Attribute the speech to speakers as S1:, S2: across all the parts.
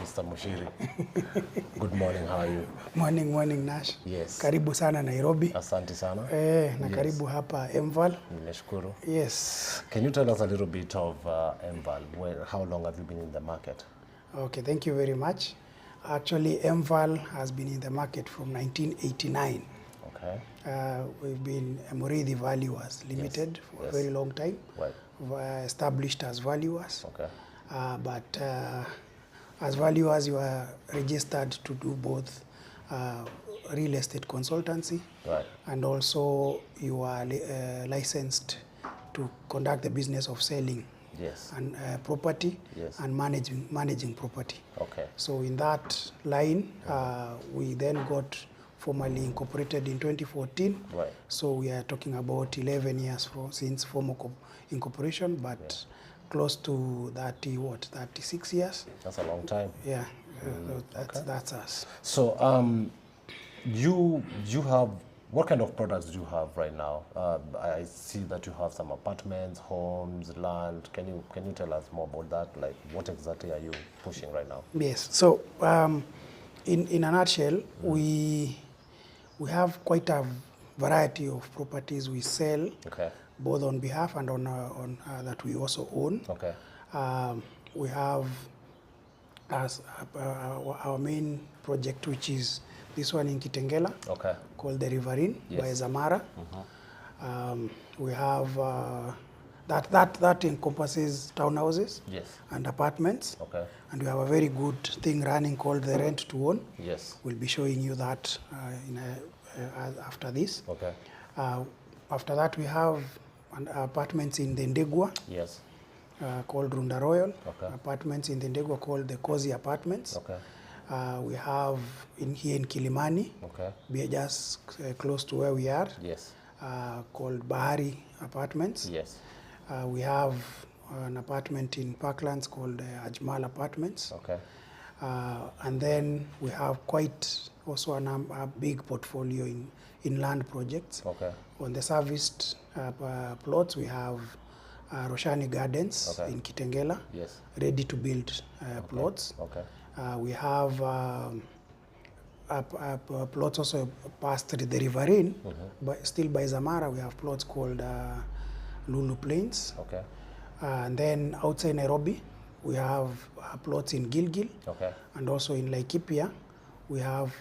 S1: Mr. Mushiri. Good morning, how are you?
S2: Morning, Nash.
S1: Yes.
S2: Karibu sana Nairobi.
S1: Asante sana.
S2: Na karibu hapa M-Val.
S1: Nimeshukuru.
S2: Yes.
S1: Can you tell us a little bit of M-Val? How long have you been in the market?
S2: Okay, thank you very much. Actually, M-Val has been in the market from 1989.
S1: Okay.
S2: We've been Emoridi Valuers Limited for a very long time.
S1: Right.
S2: Established as valuers.
S1: Okay.
S2: But as valuers, you are registered to do both real estate consultancy,
S1: Right.
S2: and also you are licensed to conduct the business of selling
S1: Yes.
S2: and property,
S1: Yes.
S2: and managing property.
S1: Okay.
S2: So in that line, we then got formally incorporated in 2014.
S1: Right.
S2: So we are talking about 11 years since formal incorporation, but close to 36 years.
S1: That's a long time.
S2: Yeah, that's us.
S1: So you have, what kind of products do you have right now? I see that you have some apartments, homes, land. Can you tell us more about that? Like, what exactly are you pushing right now?
S2: Yes. So in a nutshell, we have quite a variety of properties we sell.
S1: Okay.
S2: Both on behalf and on that we also own.
S1: Okay.
S2: We have as our main project, which is this one in Kitengela,
S1: okay,
S2: called the Riverine,
S1: yes,
S2: by Zamara. We have that encompasses townhouses,
S1: yes,
S2: and apartments.
S1: Okay.
S2: And we have a very good thing running called the rent to own.
S1: Yes.
S2: We'll be showing you that after this.
S1: Okay.
S2: After that, we have apartments in the Ndegwa,
S1: yes,
S2: called Runda Royal.
S1: Okay.
S2: Apartments in the Ndegwa called the Cozy Apartments.
S1: Okay.
S2: We have here in Kilimani,
S1: okay,
S2: just close to where we are,
S1: yes,
S2: called Bahari Apartments.
S1: yes,
S2: we have an apartment in Parklands called Ajmal Apartments.
S1: okay,
S2: and then we have quite also a big portfolio in land projects.
S1: okay,
S2: On the serviced plots, we have Roshani Gardens,
S1: okay,
S2: in Kitengela,
S1: yes,
S2: ready to build plots.
S1: okay,
S2: We have plots also past the Riverine, but still by Zamara. We have plots called Lulu Plains.
S1: okay,
S2: And then outside Nairobi, we have plots in Gilgil,
S1: okay,
S2: and also in Laikipia. We have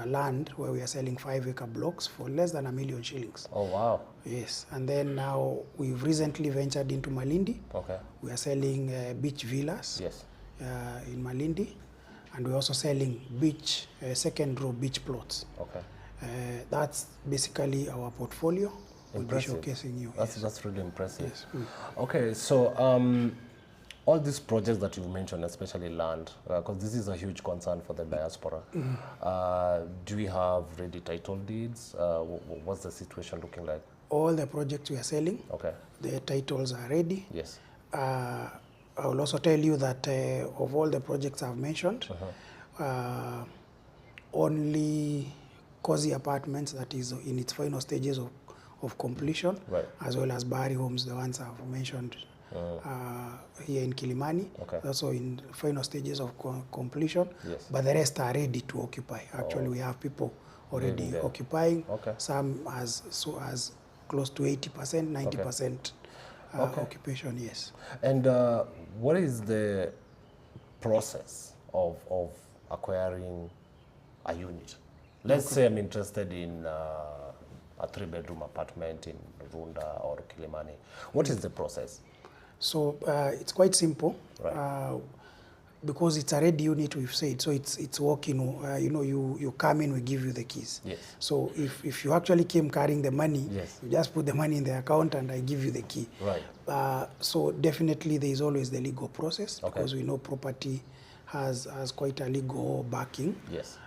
S2: land where we are selling 5-acre blocks for less than $1 million shillings.
S1: oh wow,
S2: Yes, and then now we've recently ventured into Malindi.
S1: okay,
S2: We are selling beach villas,
S1: yes,
S2: in Malindi, and we're also selling beach, second row beach plots.
S1: okay.
S2: That's basically our portfolio.
S1: Impressive.
S2: We'll be showcasing you.
S1: That's really impressive.
S2: Yes.
S1: Okay, so all these projects that you've mentioned, especially land, because this is a huge concern for the diaspora. Do we have ready title deeds? What's the situation looking like?
S2: All the projects we are selling,
S1: Okay.
S2: the titles are ready.
S1: Yes.
S2: I will also tell you that of all the projects I've mentioned, only Cozy Apartments, that is in its final stages of completion,
S1: Right.
S2: as well as Bahari Homes, the ones I've mentioned here in Kilimani,
S1: Okay.
S2: also in final stages of completion.
S1: Yes.
S2: But the rest are ready to occupy. Actually, we have people already
S1: there.
S2: occupying,
S1: Okay.
S2: some as close to 80%, 90% occupation, yes.
S1: And what is the process of acquiring a unit? Let's say I'm interested in a 3-bedroom apartment in Runda or Kilimani. What is the process?
S2: So it's quite simple,
S1: Right.
S2: because it's a ready unit, we've said. So it's walk-in. You come in, we give you the keys.
S1: Yes.
S2: So if you actually came carrying the money,
S1: Yes.
S2: you just put the money in the account and I give you the key.
S1: Right.
S2: So definitely there is always the legal process,
S1: Okay.
S2: because we know property has quite a legal backing.
S1: Yes.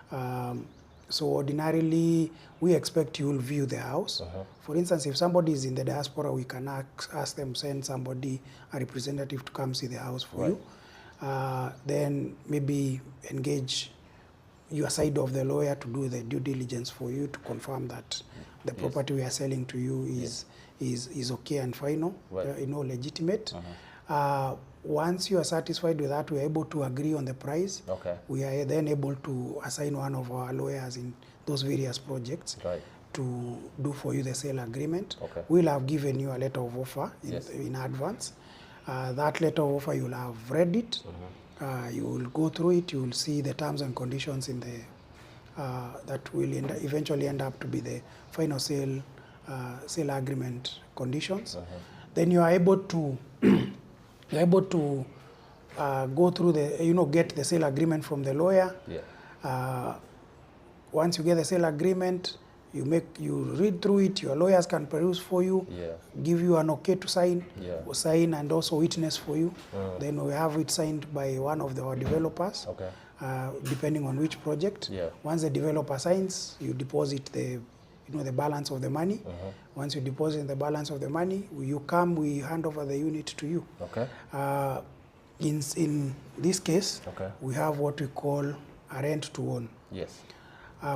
S2: So ordinarily, we expect you will view the house. For instance, if somebody is in the diaspora, we can ask them, send somebody, a representative, to come see the house for you. Then maybe engage your side of the lawyer to do the due diligence for you to confirm that the property we are selling to you is okay and final,
S1: Right.
S2: legitimate. once you are satisfied with that, we are able to agree on the price.
S1: Okay.
S2: We are then able to assign one of our lawyers in those various projects
S1: Right.
S2: to do for you the sale agreement.
S1: Okay.
S2: We'll have given you a letter of offer
S1: Yes.
S2: in advance. That letter of offer, you'll have read it. You will go through it. You will see the terms and conditions in the that will eventually end up to be the final sale agreement conditions. Then you are able to you're able to go through the get the sale agreement from the lawyer.
S1: Yeah.
S2: Once you get the sale agreement, you read through it. Your lawyers can peruse for you,
S1: Yeah.
S2: give you an okay to sign,
S1: Yeah.
S2: sign and also witness for you. Then we have it signed by one of our developers.
S1: Okay.
S2: Depending on which project.
S1: Yeah.
S2: Once the developer signs, you deposit the the balance of the money. Once you deposit the balance of the money, we hand over the unit to you.
S1: Okay.
S2: In this case,
S1: Okay.
S2: we have what we call a rent to own.
S1: Yes.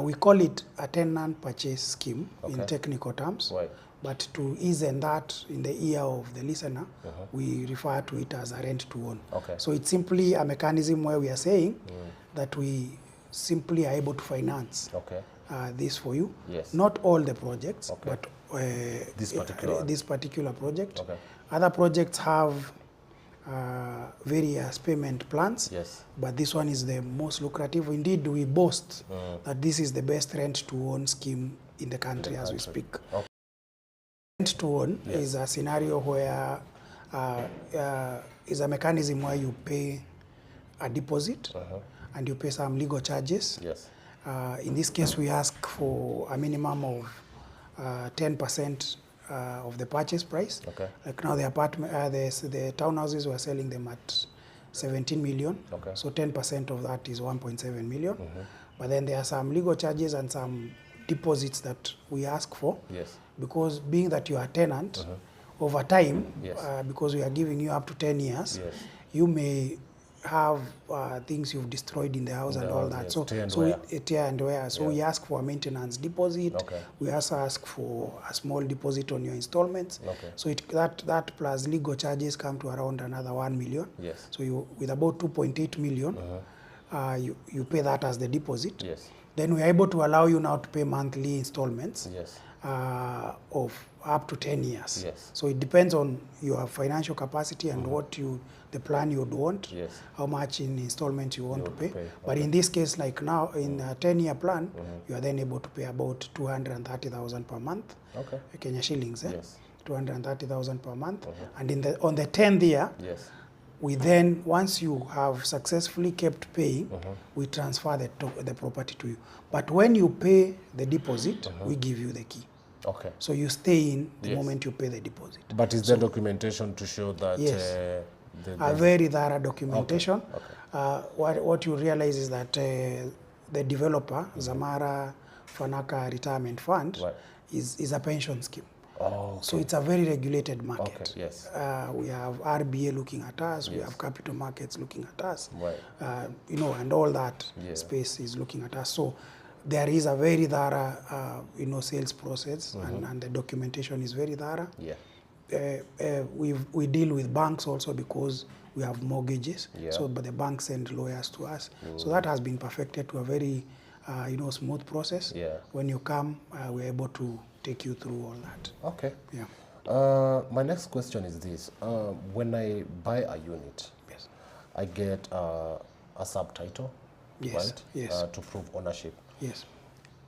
S2: We call it a tenant purchase scheme in
S1: Okay.
S2: technical terms.
S1: Right.
S2: But to ease that in the ear of the listener, we refer to it as a rent to own.
S1: Okay.
S2: So it's simply a mechanism where we are saying that we simply are able to finance
S1: Okay.
S2: this for you.
S1: Yes.
S2: Not all the projects,
S1: Okay.
S2: but
S1: This particular
S2: project.
S1: Okay.
S2: Other projects have various payment plans.
S1: Yes.
S2: But this one is the most lucrative. Indeed, we boast that this is the best rent to own scheme in the country as we speak.
S1: Okay.
S2: Rent to own is a scenario where is a mechanism where you pay a deposit and you pay some legal charges.
S1: Yes.
S2: In this case, we ask for a minimum of 10% of the purchase price.
S1: Okay.
S2: Like now, the townhouses, we're selling them at 17 million.
S1: Okay.
S2: So 10% of that is 1.7 million. But then there are some legal charges and some deposits that we ask for.
S1: Yes.
S2: Because being that you are a tenant, over time,
S1: Yes.
S2: because we are giving you up to 10 years,
S1: Yes.
S2: you may have things you've destroyed in the house and all that.
S1: Yes.
S2: So,
S1: Tear and
S2: so
S1: wear.
S2: tear and wear. So
S1: Yeah.
S2: we ask for a maintenance deposit.
S1: Okay.
S2: We also ask for a small deposit on your installments.
S1: Okay.
S2: So that plus legal charges come to around another 1 million.
S1: Yes.
S2: So you, with about 2.8 million, you pay that as the deposit.
S1: Yes.
S2: Then we are able to allow you now to pay monthly installments
S1: Yes.
S2: of up to 10 years.
S1: Yes.
S2: So it depends on your financial capacity and the plan you would want,
S1: Yes.
S2: how much in installment you want to pay.
S1: pay.
S2: But in this case, like now, in a 10-year plan, you are then able to pay about 230,000 per month,
S1: Okay.
S2: Kenya shillings,
S1: Yes.
S2: 230,000 per month. And on the 10th year,
S1: Yes.
S2: we then, once you have successfully kept paying, we transfer the property to you. But when you pay the deposit, we give you the key.
S1: Okay.
S2: So you stay in the
S1: Yes.
S2: moment you pay the deposit.
S1: But is there documentation to show that
S2: Yes.
S1: the
S2: A very thorough documentation.
S1: Okay.
S2: What you realize is that the developer, Zamara Fanaka Retirement Fund,
S1: Right.
S2: is a pension scheme.
S1: Oh, okay.
S2: So it's a very regulated market.
S1: Okay, yes.
S2: We have RBA looking at us, we
S1: Yes.
S2: have capital markets looking at us,
S1: Right.
S2: and all that
S1: Yeah.
S2: space is looking at us. So there is a very thorough, sales process, and the documentation is very thorough.
S1: Yeah.
S2: We deal with banks also because we have mortgages.
S1: Yeah.
S2: So, but the banks send lawyers to us. So that has been perfected to a very, smooth process.
S1: Yeah.
S2: When you come, we're able to take you through all that.
S1: Okay.
S2: Yeah.
S1: My next question is this. When I buy a unit,
S2: Yes.
S1: I get a subtitle,
S2: Yes.
S1: right?
S2: Yes.
S1: To prove ownership.
S2: Yes.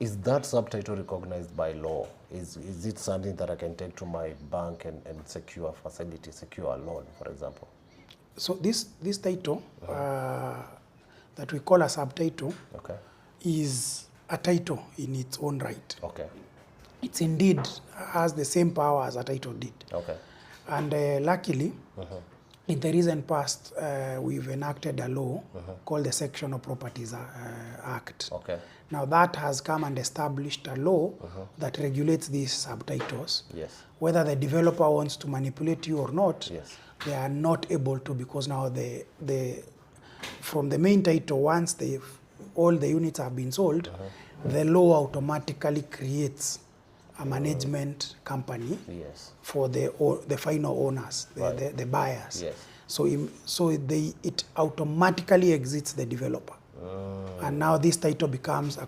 S1: Is that subtitle recognized by law? Is it something that I can take to my bank and secure a facility, secure a loan, for example?
S2: So this title that we call a subtitle
S1: Okay.
S2: is a title in its own right.
S1: Okay.
S2: It's indeed has the same power as a title deed.
S1: Okay.
S2: And luckily, in the recent past, we've enacted a law called the Sectional Properties Act.
S1: Okay.
S2: Now that has come and established a law that regulates these subtitles.
S1: Yes.
S2: Whether the developer wants to manipulate you or not,
S1: Yes.
S2: they are not able to, because now from the main title, once all the units have been sold, the law automatically creates a management company
S1: Yes.
S2: for the final owners,
S1: Right.
S2: the buyers.
S1: Yes.
S2: So it automatically exits the developer. And now this title becomes a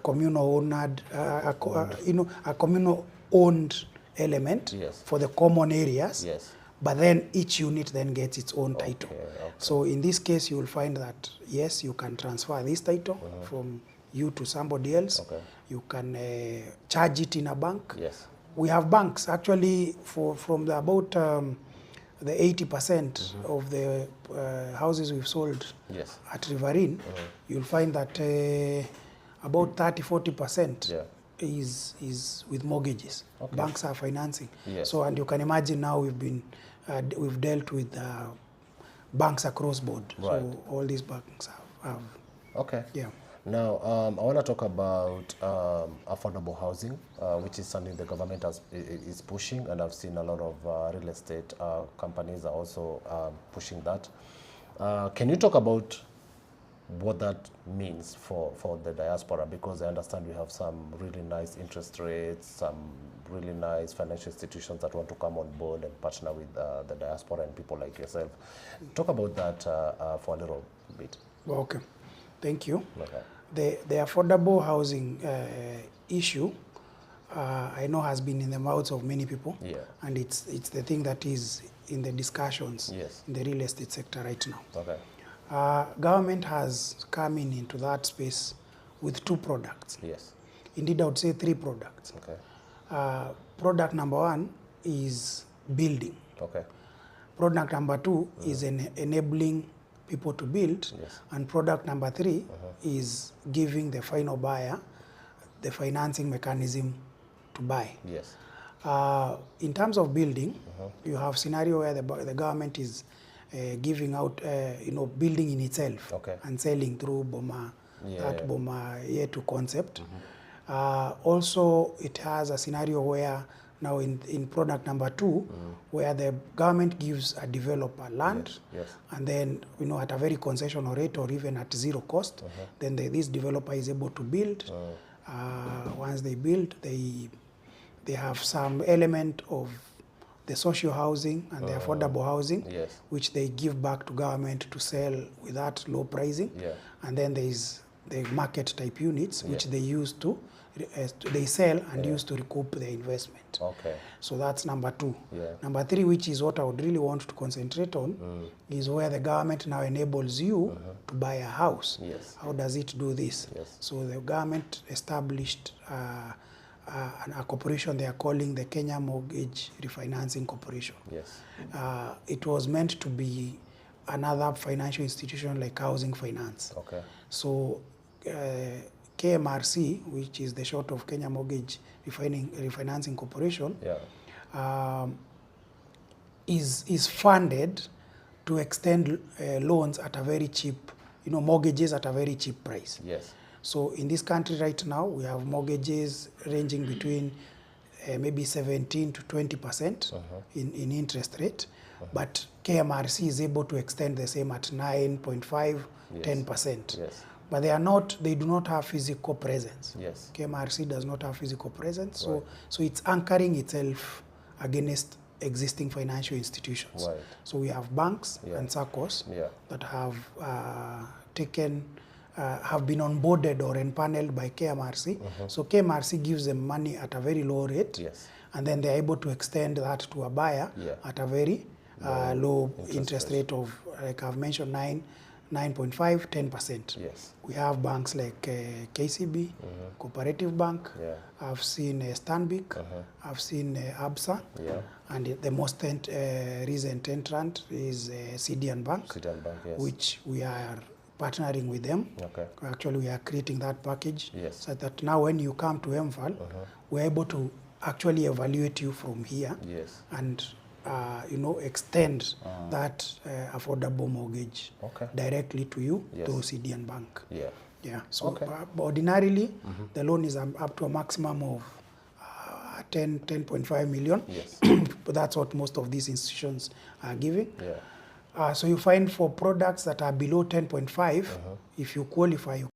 S2: communal owned, a communal owned element for the common areas.
S1: Yes.
S2: But then each unit then gets its own title.
S1: Okay.
S2: So in this case, you will find that yes, you can transfer this title from you to somebody else.
S1: Okay.
S2: You can charge it in a bank.
S1: Yes.
S2: We have banks actually from about the 80% of the houses we've sold at Riverine. You'll find that about 30-40% is with mortgages. Okay. Banks are financing.
S1: Yes.
S2: So, and you can imagine now we've dealt with banks across board.
S1: Right.
S2: So all these banks have.
S1: Okay.
S2: Yeah.
S1: Now, I want to talk about affordable housing, which is something the government is pushing, and I've seen a lot of real estate companies are also pushing that. Can you talk about what that means for the diaspora? Because I understand we have some really nice interest rates, some really nice financial institutions that want to come on board and partner with the diaspora and people like yourself. Talk about that for a little bit.
S2: Okay. Thank you.
S1: Okay.
S2: The affordable housing issue, I know, has been in the mouths of many people, and it's the thing that is in the discussions in the real estate sector right now.
S1: Okay.
S2: Government has come into that space with 2 products.
S1: Yes.
S2: Indeed, I would say 3 products.
S1: Okay.
S2: Product number 1 is building.
S1: Okay.
S2: Product number 2 is enabling people to build, and product number 3 is giving the final buyer the financing mechanism to buy.
S1: Yes.
S2: In terms of building, you have scenario where the government is giving out, building in itself and selling through Boma, that Boma yetu concept. Also, it has a scenario where now in product number 2, where the government gives a developer land, and then at a very concessional rate or even at 0 cost, then this developer is able to build. Once they build, they have some element of the social housing and the affordable housing, which they give back to government to sell with that low pricing. And then there is the market type units, which they use to they sell and use to recoup the investment.
S1: Okay.
S2: So that's number 2. Number 3, which is what I would really want to concentrate on, is where the government now enables you to buy a house. How does it do this? So the government established a corporation they are calling the Kenya Mortgage Refinancing Corporation. It was meant to be another financial institution like housing finance. So KMRC, which is the short of Kenya Mortgage Refinancing Corporation, is funded to extend loans at a very cheap, mortgages at a very cheap price. So in this country right now, we have mortgages ranging between maybe 17 to 20% in interest rate, but KMRC is able to extend the same at 9.5, 10%. But they do not have physical presence. KMRC does not have physical presence, so it's anchoring itself against existing financial institutions. So we have banks and SACCOs that have have been onboarded or empaneled by KMRC. So KMRC gives them money at a very low rate, and then they're able to extend that to a buyer at a very low interest rate of, like I've mentioned, 9.5, 10%. We have banks like KCB, Cooperative Bank. I've seen Stanbic. I've seen ABSA. And the most recent entrant is CDN Bank, which we are partnering with them. Actually, we are creating that package so that now when you come to M-Val, we're able to actually evaluate you from here and extend that affordable mortgage directly to you through CDN Bank. So ordinarily, the loan is up to a maximum of 10.5 million. But that's what most of these institutions are giving. So you find for products that are below 10.5, if you qualify, you